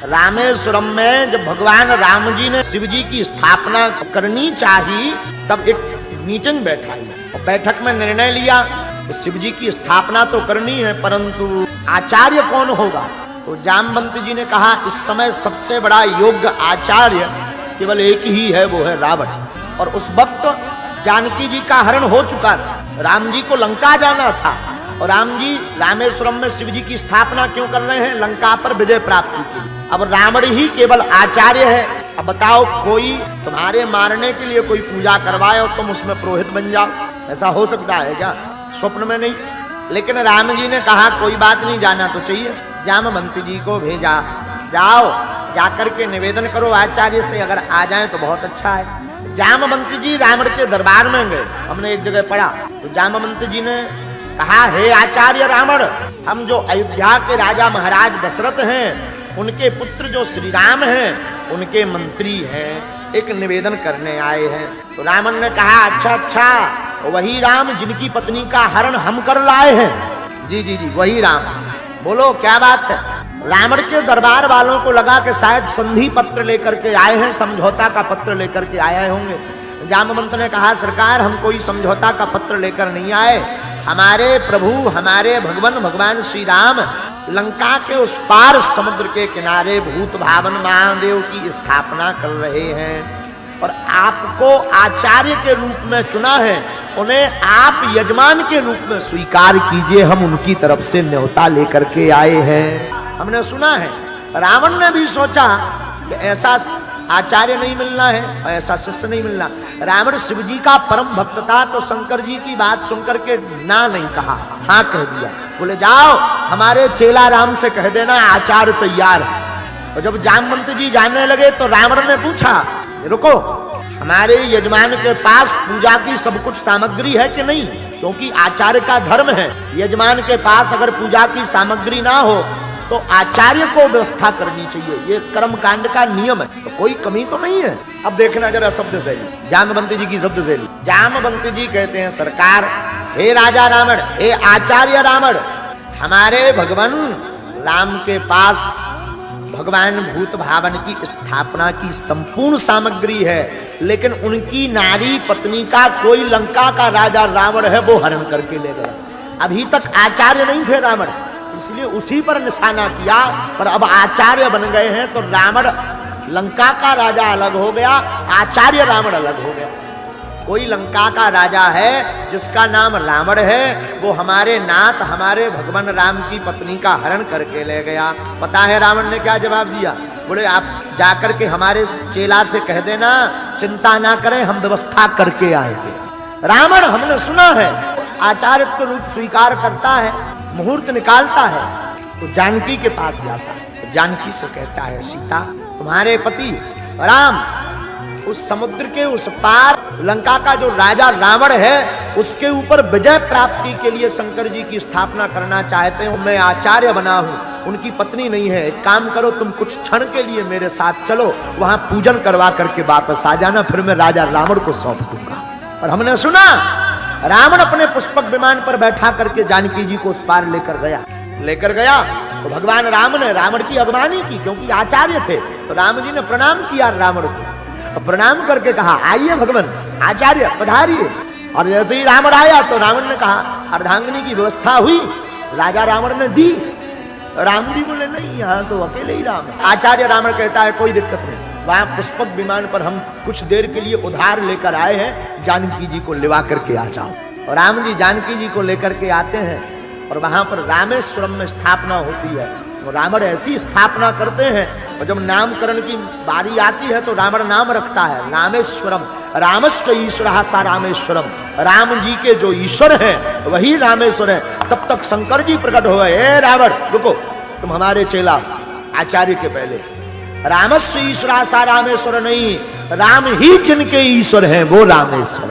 रामेश्वरम में जब भगवान राम जी ने शिव जी की स्थापना करनी चाहिए, तब एक मीटिंग बैठाई और बैठक में निर्णय लिया तो शिव जी की स्थापना तो करनी है, परंतु आचार्य कौन होगा। तो जामवंत जी ने कहा इस समय सबसे बड़ा योग्य आचार्य केवल एक ही है, वो है रावण। और उस वक्त जानकी जी का हरण हो चुका था, राम जी को लंका जाना था और राम जी रामेश्वरम में शिव जी की स्थापना क्यों कर रहे हैं, लंका पर विजय प्राप्ति के लिए। अब रावण ही केवल आचार्य है। अब बताओ, कोई तुम्हारे मारने के लिए कोई पूजा करवाए और तुम उसमें पुरोहित बन जाओ, ऐसा हो सकता है क्या? स्वप्न में नहीं। लेकिन राम जी ने कहा कोई बात नहीं, जाना तो चाहिए। जामवंत जी को भेजा, जाओ जाकर के निवेदन करो आचार्य से, अगर आ जाए तो बहुत अच्छा है। जामवंत जी रावण के दरबार में गए, हमने एक जगह पढ़ा। तो जामवंत जी ने कहा, हे आचार्य रावण, हम जो अयोध्या के राजा महाराज दशरथ हैं, उनके पुत्र जो श्री राम हैं, उनके मंत्री हैं, एक निवेदन करने आए हैं। तो रावण ने कहा, अच्छा, वही राम जिनकी पत्नी का हरण हम कर लाए हैं? जी, वही राम। बोलो क्या बात है। रावण के दरबार वालों को लगा कि शायद संधि पत्र लेकर के आए हैं, समझौता का पत्र लेकर के आए होंगे। जामवंत ने कहा, सरकार, हम कोई समझौता का पत्र लेकर नहीं आए। हमारे प्रभु, हमारे भगवान श्री राम लंका के उस पार समुद्र के किनारे भूत भावन महादेव की स्थापना कर रहे हैं और आपको आचार्य के रूप में चुना है, उन्हें आप यजमान के रूप में स्वीकार कीजिए, हम उनकी तरफ से न्योता लेकर के आए हैं। हमने सुना है, रावण ने भी सोचा कि ऐसा आचार्य नहीं मिलना है और ऐसा शिष्य नहीं मिलना। रावण शिव जी का परम भक्त था, तो शंकर जी की बात सुनकर के ना नहीं कहा, हाँ कह दिया। बोले जाओ हमारे चेला राम से कह देना आचार्य तैयार है। और जब जामवंत जी जाने लगे तो रावण ने पूछा, रुको, हमारे यजमान के पास पूजा की सब कुछ सामग्री है कि नहीं? क्योंकि आचार्य का धर्म है, यजमान के पास अगर पूजा की सामग्री ना हो तो आचार्य को व्यवस्था करनी चाहिए, ये कर्म कांड का नियम है। तो कोई कमी तो नहीं है। अब देखना जरा शब्द शैली, जामवंत जी की शब्द शैली। जामवंत जी कहते हैं, सरकार, हे राजा रावण, हे आचार्य रावण, हमारे भगवान राम के पास भगवान भूत भावन की स्थापना की संपूर्ण सामग्री है, लेकिन उनकी नारी पत्नी का कोई लंका का राजा रावण है, वो हरण करके ले गया। अभी तक आचार्य नहीं थे रावण, इसलिए उसी पर निशाना किया, पर अब आचार्य बन गए हैं तो रावण लंका का राजा अलग हो गया, आचार्य रावण अलग हो गया। कोई लंका का राजा है जिसका नाम रावण है, वो हमारे नाथ, हमारे भगवान राम की पत्नी का हरण करके ले गया। पता है रावण ने क्या जवाब दिया? बोले, आप जाकर के हमारे चेला से कह देना चिंता ना करें, हम व्यवस्था करके आएंगे। रावण, हमने सुना है, आचार्य रूप स्वीकार करता है, मुहूर्त निकालता है तो जानकी के पास जाता है, जानकी से कहता है, सीता, तुम्हारे पति राम उस समुद्र के उस पार लंका का जो राजा रावण है, उसके ऊपर विजय प्राप्ति के लिए शंकर जी की स्थापना करना चाहते हो। मैं आचार्य बना हूं, उनकी पत्नी नहीं है। एक काम करो, तुम कुछ क्षण के लिए मेरे साथ चलो, वहां पूजन करवा करके वापस आ जाना, फिर मैं राजा रावण को सौंप दूंगा। और हमने सुना रावण अपने पुष्पक विमान पर बैठा करके जानकी जी को उस पार लेकर गया तो भगवान राम ने रावण की अगवानी की, क्योंकि आचार्य थे। तो राम जी ने प्रणाम किया रावण को, और प्रणाम करके कहा, आइए भगवान आचार्य पधारिए। और जैसे ही रावण आया तो रावण ने कहा, अर्धांगिनी की व्यवस्था हुई, राजा रावण ने दी। राम जी बोले, नहीं, यहाँ तो अकेले ही राम है। आचार्य रावण कहता है, कोई दिक्कत नहीं, वहां पुष्पक विमान पर हम कुछ देर के लिए उधार लेकर आए हैं, जानकी जी को लेवा करके आ जाओ। और राम जी जानकी जी को लेकर के आते हैं और वहां पर रामेश्वरम में स्थापना होती है। तो रावण ऐसी स्थापना करते हैं, और जब नामकरण की बारी आती है तो रावण नाम रखता है रामेश्वरम, रामस्व ईश्वरः सा रामेश्वरम, राम जी के जो ईश्वर हैं वही रामेश्वर है। तब तक शंकर जी प्रकट हो गए, हे रावण रुको, तुम हमारे चेला आचार्य के पहले। रामस्व ईश्वरः सा रामेश्वर नहीं, राम ही जिनके ईश्वर हैं वो रामेश्वर।